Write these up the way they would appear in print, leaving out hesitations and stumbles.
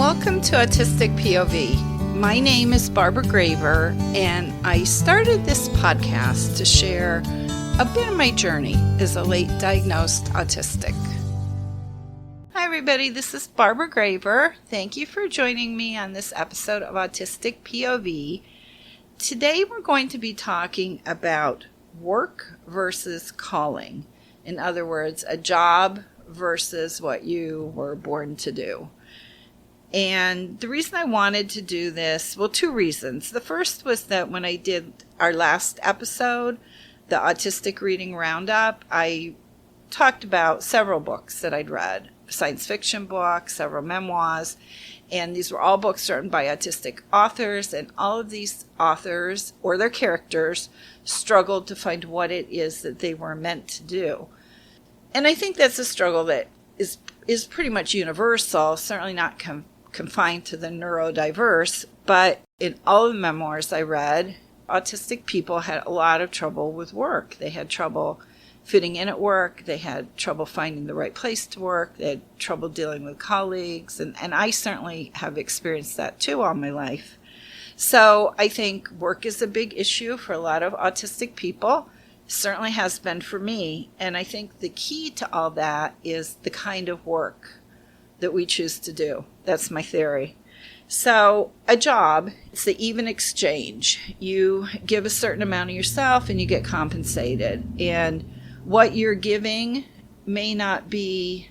Welcome to Autistic POV. My name is Barbara Graver, and I started this podcast to share a bit of my journey as a late diagnosed autistic. Hi everybody, this is Barbara Graver. Thank you for joining me on this episode of Autistic POV. Today we're going to be talking about work versus calling. In other words, a job versus what you were born to do. And the reason I wanted to do this, well, two reasons. The first was that when I did our last episode, the Autistic Reading Roundup, I talked about several books that I'd read, science fiction books, several memoirs, and these were all books written by autistic authors, and all of these authors or their characters struggled to find what it is that they were meant to do. And I think that's a struggle that is pretty much universal, certainly not confined to the neurodiverse, but in all of the memoirs I read, autistic people had a lot of trouble with work. They had trouble fitting in at work. They had trouble finding the right place to work. They had trouble dealing with colleagues. And I certainly have experienced that too all my life. So I think work is a big issue for a lot of autistic people. Certainly has been for me. And I think the key to all that is the kind of work that we choose to do. That's my theory. So a job, it's the even exchange. You give a certain amount of yourself and you get compensated. And what you're giving may not be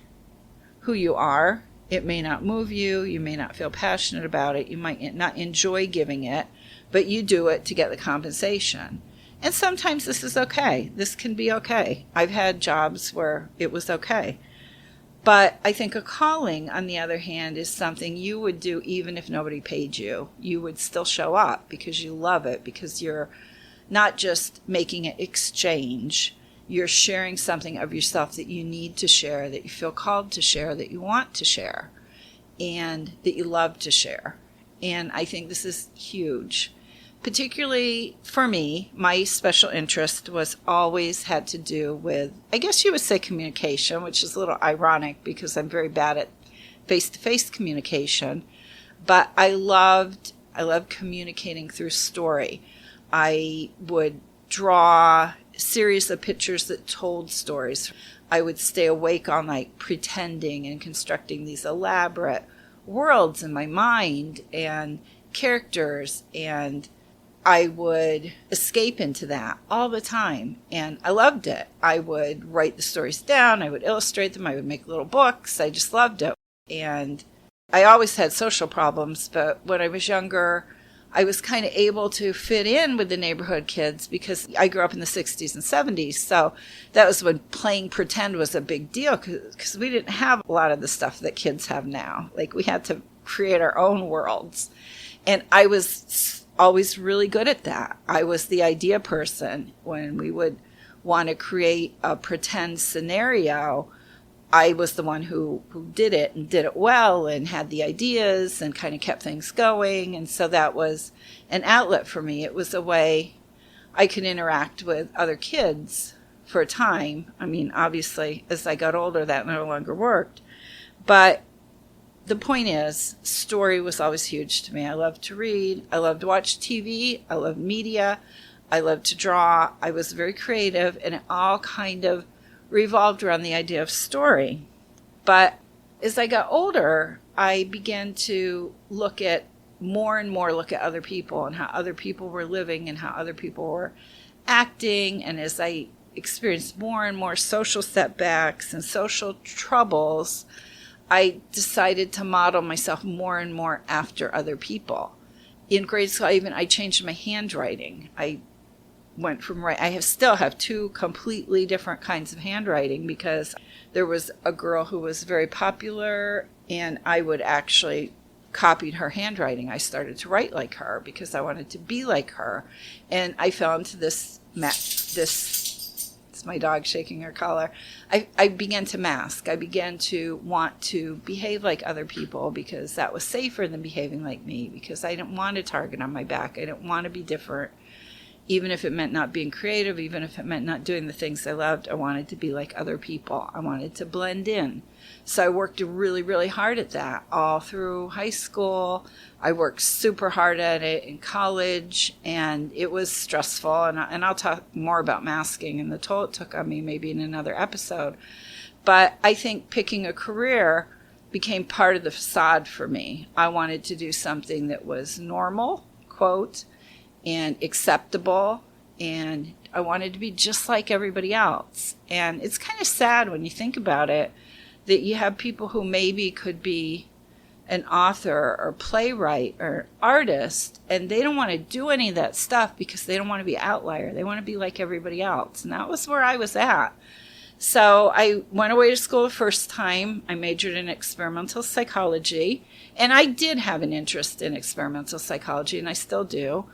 who you are. It may not move you. You may not feel passionate about it. You might not enjoy giving it, but you do it to get the compensation. And sometimes this is okay. This can be okay. I've had jobs where it was okay. But I think a calling, on the other hand, is something you would do even if nobody paid you. You would still show up because you love it, because you're not just making an exchange. You're sharing something of yourself that you need to share, that you feel called to share, that you want to share, and that you love to share. And I think this is huge. Particularly for me, my special interest was always had to do with, I guess you would say, communication, which is a little ironic because I'm very bad at face-to-face communication. But I loved communicating through story. I would draw a series of pictures that told stories. I would stay awake all night pretending and constructing these elaborate worlds in my mind and characters, and I would escape into that all the time, and I loved it. I would write the stories down, I would illustrate them, I would make little books. I just loved it. And I always had social problems, but when I was younger, I was kind of able to fit in with the neighborhood kids because I grew up in the 60s and 70s, so that was when playing pretend was a big deal because we didn't have a lot of the stuff that kids have now. Like, we had to create our own worlds, and I was always really good at that. I was the idea person. When we would want to create a pretend scenario, I was the one who did it and did it well and had the ideas and kind of kept things going. And so that was an outlet for me. It was a way I could interact with other kids for a time. I mean, obviously, as I got older, that no longer worked. But the point is, story was always huge to me. I loved to read. I loved to watch TV. I loved media. I loved to draw. I was very creative, and it all kind of revolved around the idea of story. But as I got older, I began to look at other people and how other people were living and how other people were acting. And as I experienced more and more social setbacks and social troubles, I decided to model myself more and more after other people. In grade school, I changed my handwriting. I went from I still have two completely different kinds of handwriting because there was a girl who was very popular, and I would actually copied her handwriting. I started to write like her because I wanted to be like her, and I fell into this. It's my dog shaking her collar. I began to mask. I began to want to behave like other people because that was safer than behaving like me, because I didn't want a target on my back. I didn't want to be different. even if it meant not being creative, even if it meant not doing the things I loved, I wanted to be like other people. I wanted to blend in. So I worked really, really hard at that all through high school. I worked super hard at it in college, and it was stressful. And I'll talk more about masking and the toll it took on me maybe in another episode. But I think picking a career became part of the facade for me. I wanted to do something that was normal, quote, and acceptable, and I wanted to be just like everybody else. And it's kind of sad when you think about it that you have people who maybe could be an author or playwright or artist, and they don't want to do any of that stuff because they don't want to be an outlier. They want to be like everybody else. And that was where I was at. So I went away to school the first time. I majored in experimental psychology, and I did have an interest in experimental psychology, and I still do.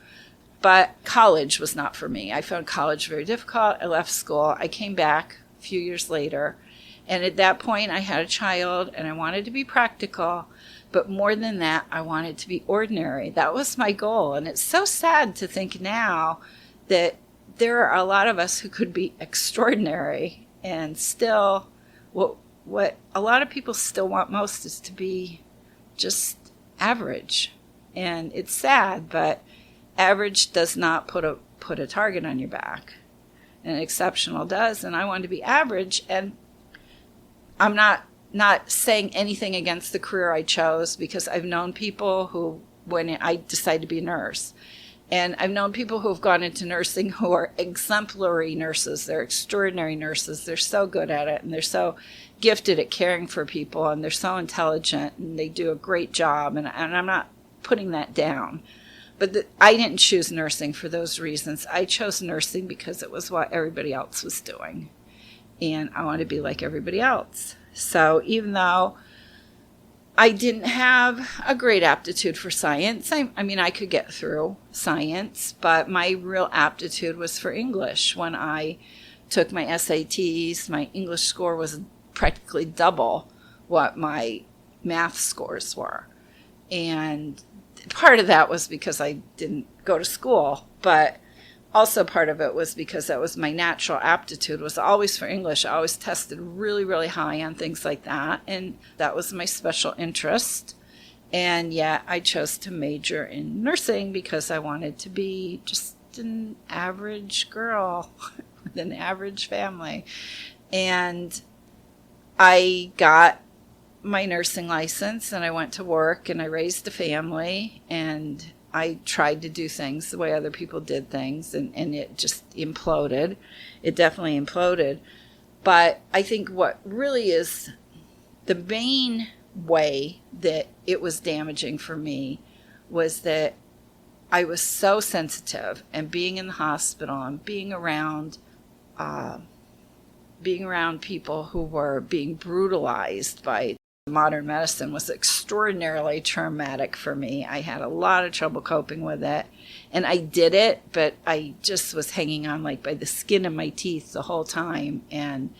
But college was not for me. I found college very difficult. I left school. I came back a few years later, and at that point I had a child, and I wanted to be practical. But more than that, I wanted to be ordinary. That was my goal. And it's so sad to think now that there are a lot of us who could be extraordinary, and still what a lot of people still want most is to be just average. And it's sad, but average does not put a target on your back. And exceptional does. And I wanted to be average, and I'm not saying anything against the career I chose, because I've known people who, when I decided to be a nurse, and I've known people who have gone into nursing who are exemplary nurses. They're extraordinary nurses. They're so good at it, and they're so gifted at caring for people, and they're so intelligent, and they do a great job, and I'm not putting that down. But I didn't choose nursing for those reasons. I chose nursing because it was what everybody else was doing, and I wanted to be like everybody else. So even though I didn't have a great aptitude for science, I mean, I could get through science, but my real aptitude was for English. When I took my SATs, my English score was practically double what my math scores were. And part of that was because I didn't go to school, but also part of it was because that was my natural aptitude, was always for English. I always tested really, really high on things like that, and that was my special interest. And yet I chose to major in nursing because I wanted to be just an average girl with an average family. And I got my nursing license, and I went to work, and I raised a family, and I tried to do things the way other people did things, and it just imploded. It definitely imploded. But I think what really is the main way that it was damaging for me was that I was so sensitive, and being in the hospital and being around people who were being brutalized by modern medicine was extraordinarily traumatic for me. I had a lot of trouble coping with it, and I did it, but I just was hanging on like by the skin of my teeth the whole time, and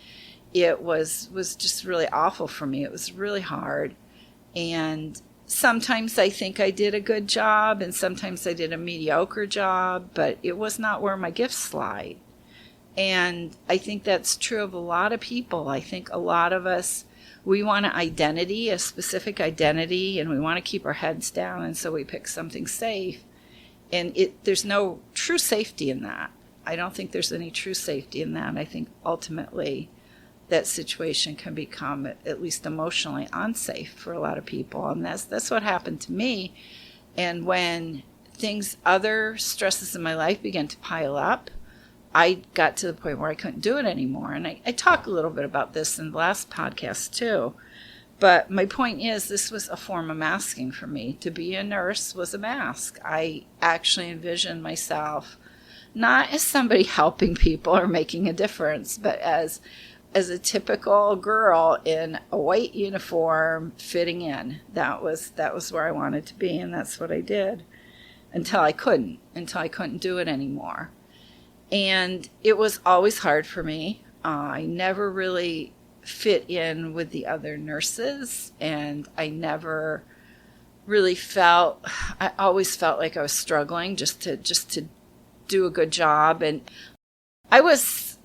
it was just really awful for me. It was really hard, and sometimes I think I did a good job, and sometimes I did a mediocre job, but it was not where my gifts lie. And I think that's true of a lot of people. I think a lot of us, we want an identity, a specific identity, and we want to keep our heads down, and so we pick something safe. And there's no true safety in that. I don't think there's any true safety in that. I think ultimately that situation can become, at least emotionally, unsafe for a lot of people, and that's what happened to me. And when other stresses in my life began to pile up, I got to the point where I couldn't do it anymore. And I talked a little bit about this in the last podcast too. But my point is, this was a form of masking for me. To be a nurse was a mask. I actually envisioned myself not as somebody helping people or making a difference, but as a typical girl in a white uniform fitting in. That was where I wanted to be, and that's what I did until I couldn't do it anymore. And it was always hard for me. I never really fit in with the other nurses, and I never really I always felt like I was struggling just to do a good job. And I was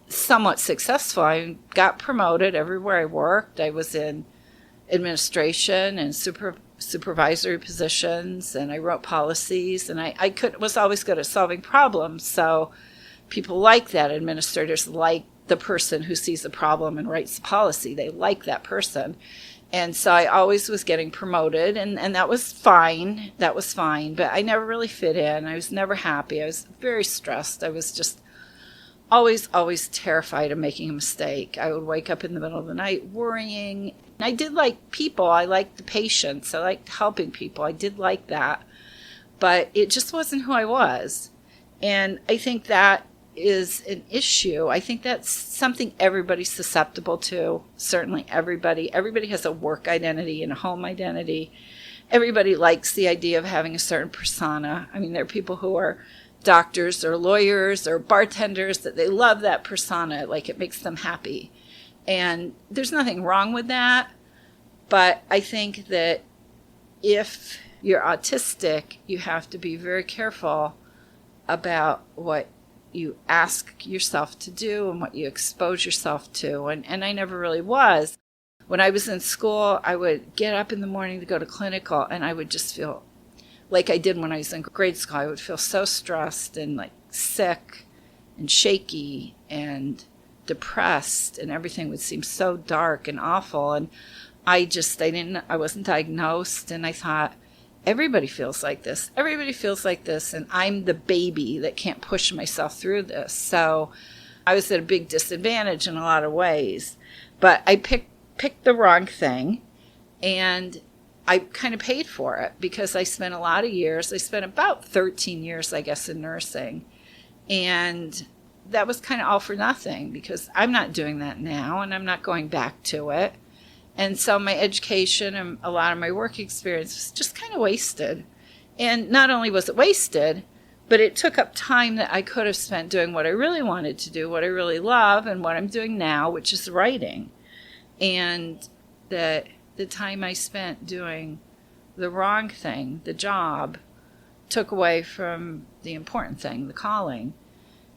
somewhat successful. I got promoted everywhere I worked. I was in administration and supervisory positions, and I wrote policies, and I was always good at solving problems. So people like that. Administrators like the person who sees the problem and writes the policy. They like that person. And so I always was getting promoted, and that was fine. That was fine. But I never really fit in. I was never happy. I was very stressed. I was just always terrified of making a mistake. I would wake up in the middle of the night worrying. I did like people. I liked the patients. I liked helping people. I did like that. But it just wasn't who I was. And I think that is an issue. I think that's something everybody's susceptible to. Certainly everybody. Everybody has a work identity and a home identity. Everybody likes the idea of having a certain persona. I mean, there are people who are doctors or lawyers or bartenders that they love that persona, like it makes them happy. And there's nothing wrong with that. But I think that if you're autistic, you have to be very careful about what you ask yourself to do and what you expose yourself to. And I never really was. When I was in school, I would get up in the morning to go to clinical, and I would just feel like I did when I was in grade school. I would feel so stressed and like sick and shaky and depressed, and everything would seem so dark and awful. And I wasn't diagnosed, and I thought, everybody feels like this. Everybody feels like this, and I'm the baby that can't push myself through this. So I was at a big disadvantage in a lot of ways. But I picked the wrong thing, and I kind of paid for it because I spent a lot of years. I spent about 13 years, I guess, in nursing. And that was kind of all for nothing because I'm not doing that now, and I'm not going back to it. And so my education and a lot of my work experience was just kind of wasted. And not only was it wasted, but it took up time that I could have spent doing what I really wanted to do, what I really love, and what I'm doing now, which is writing. And the time I spent doing the wrong thing, the job, took away from the important thing, the calling.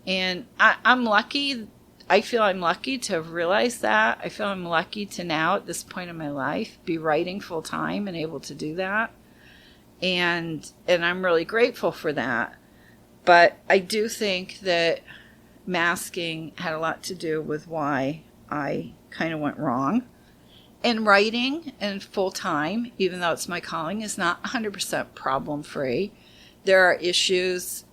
And I'm lucky. I feel I'm lucky to have realized that. I feel I'm lucky to now, at this point in my life, be writing full time and able to do that. And I'm really grateful for that. But I do think that masking had a lot to do with why I kind of went wrong. And writing and full time, even though it's my calling, is not 100% problem free. There are issues,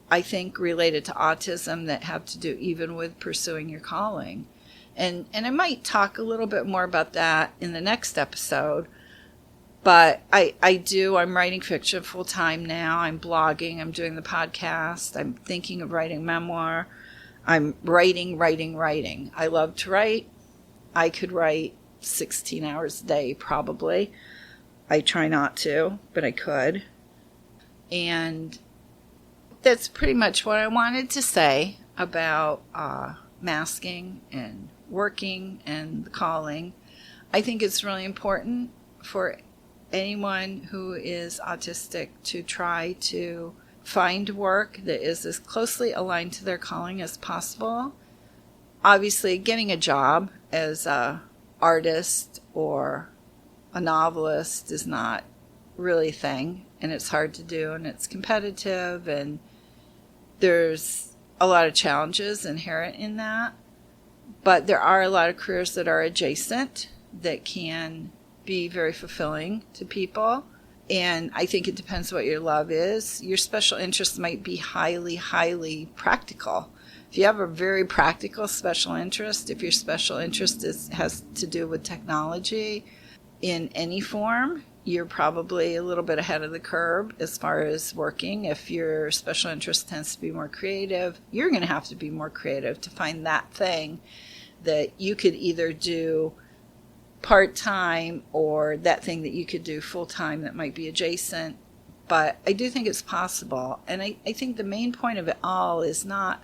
I think, related to autism that have to do even with pursuing your calling. And I might talk a little bit more about that in the next episode. But I'm writing fiction full time now. I'm blogging. I'm doing the podcast. I'm thinking of writing memoir. I'm writing. I love to write. I could write 16 hours a day, probably. I try not to, but I could. And that's pretty much what I wanted to say about masking and working and the calling. I think it's really important for anyone who is autistic to try to find work that is as closely aligned to their calling as possible. Obviously, getting a job as an artist or a novelist is not really a thing, and it's hard to do, and it's competitive, and there's a lot of challenges inherent in that. But there are a lot of careers that are adjacent that can be very fulfilling to people. And I think it depends what your love is. Your special interest might be highly, highly practical. If you have a very practical special interest, if your special interest has to do with technology in any form, you're probably a little bit ahead of the curve as far as working. If your special interest tends to be more creative, you're going to have to be more creative to find that thing that you could either do part-time or that thing that you could do full-time that might be adjacent. But I do think it's possible. And I think the main point of it all is not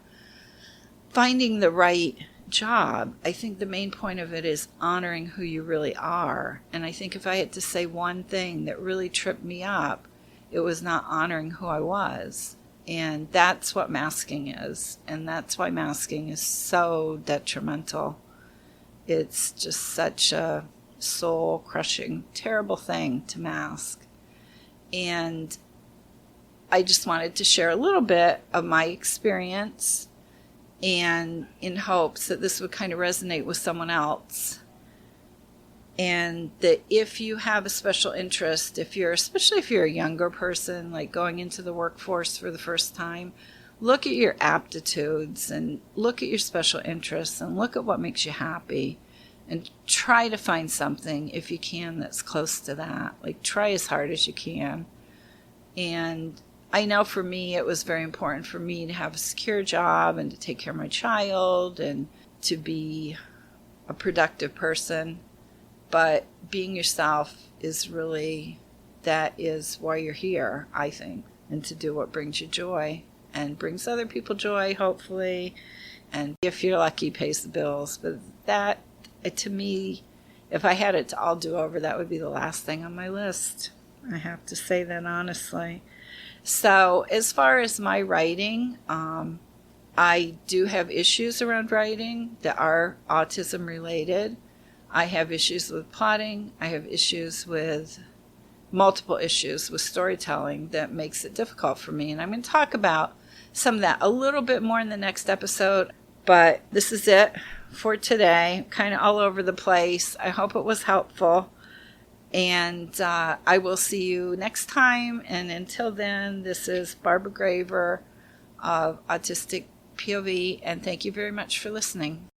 finding the right job. I think the main point of it is honoring who you really are. And I think if I had to say one thing that really tripped me up, it was not honoring who I was. And that's what masking is. And that's why masking is so detrimental. It's just such a soul-crushing, terrible thing to mask. And I just wanted to share a little bit of my experience, and in hopes that this would kind of resonate with someone else. And that if you have a special interest, especially if you're a younger person, like going into the workforce for the first time, look at your aptitudes and look at your special interests and look at what makes you happy, and try to find something, if you can, that's close to that. Like, try as hard as you can. And I know for me, it was very important for me to have a secure job and to take care of my child and to be a productive person. But being yourself is really, that is why you're here, I think. And to do what brings you joy and brings other people joy, hopefully. And if you're lucky, pays the bills. But that, to me, if I had it to all do over, that would be the last thing on my list. I have to say that honestly. So as far as my writing, I do have issues around writing that are autism related. I have issues with plotting. I have multiple issues with storytelling that makes it difficult for me. And I'm going to talk about some of that a little bit more in the next episode. But this is it for today. Kind of all over the place. I hope it was helpful. And I will see you next time. And until then, this is Barbara Graver of Autistic POV. And thank you very much for listening.